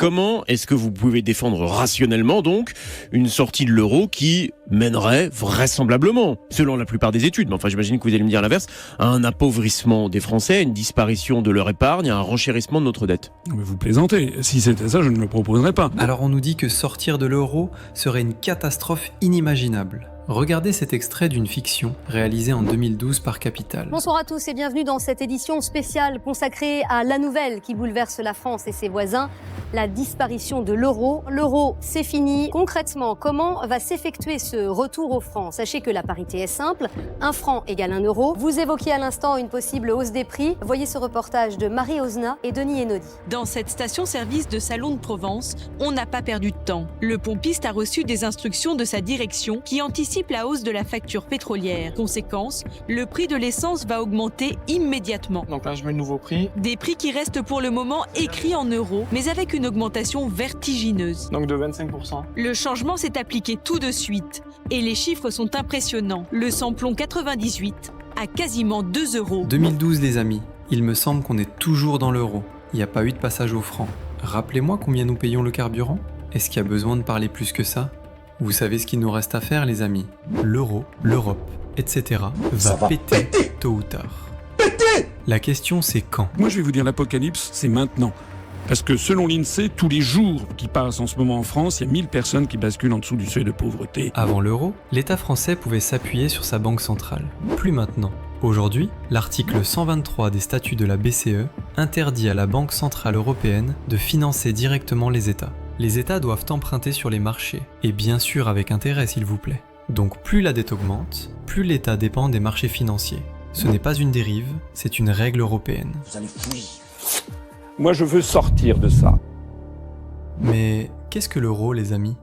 comment est-ce que vous pouvez défendre rationnellement donc une sortie de l'euro qui mènerait vraisemblablement, selon la plupart des études, mais enfin j'imagine que vous allez me dire l'inverse, à un appauvrissement des Français, à une disparition de leur épargne, à un renchérissement de notre dette? Mais vous plaisantez, si c'était ça, je ne le proposerais pas. Alors on nous dit que sortir de l'euro serait une catastrophe inimaginable. Regardez cet extrait d'une fiction réalisée en 2012 par Capital. Bonsoir à tous et bienvenue dans cette édition spéciale consacrée à la nouvelle qui bouleverse la France et ses voisins, la disparition de l'euro. L'euro, c'est fini. Concrètement, comment va s'effectuer ce retour au franc? Sachez que la parité est simple, 1 franc égale 1 euro. Vous évoquiez à l'instant une possible hausse des prix. Voyez ce reportage de Marie Ozna et Denis Enodi. Dans cette station-service de Salon de Provence, on n'a pas perdu de temps. Le pompiste a reçu des instructions de sa direction qui anticipe la hausse de la facture pétrolière. Conséquence, le prix de l'essence va augmenter immédiatement. Donc là, je mets le nouveau prix. Des prix qui restent pour le moment écrits en euros, mais avec une augmentation vertigineuse. Donc de 25%. Le changement s'est appliqué tout de suite. Et les chiffres sont impressionnants. Le samplon 98 à quasiment 2 euros. 2012 les amis, il me semble qu'on est toujours dans l'euro. Il n'y a pas eu de passage au franc. Rappelez-moi combien nous payons le carburant? Est-ce qu'il y a besoin de parler plus que ça? Vous savez ce qu'il nous reste à faire les amis. L'euro, l'Europe, etc. va péter tôt ou tard. La question c'est quand? Moi je vais vous dire, l'apocalypse, c'est maintenant. Parce que selon l'INSEE, tous les jours qui passent en ce moment en France, il y a 1000 personnes qui basculent en dessous du seuil de pauvreté. Avant l'euro, l'État français pouvait s'appuyer sur sa banque centrale. Plus maintenant. Aujourd'hui, l'article 123 des statuts de la BCE interdit à la Banque centrale européenne de financer directement les États. Les États doivent emprunter sur les marchés, et bien sûr avec intérêt s'il vous plaît. Donc plus la dette augmente, plus l'État dépend des marchés financiers. Ce n'est pas une dérive, c'est une règle européenne. Vous allez fouiller. Moi je veux sortir de ça. Mais qu'est-ce que l'euro les amis?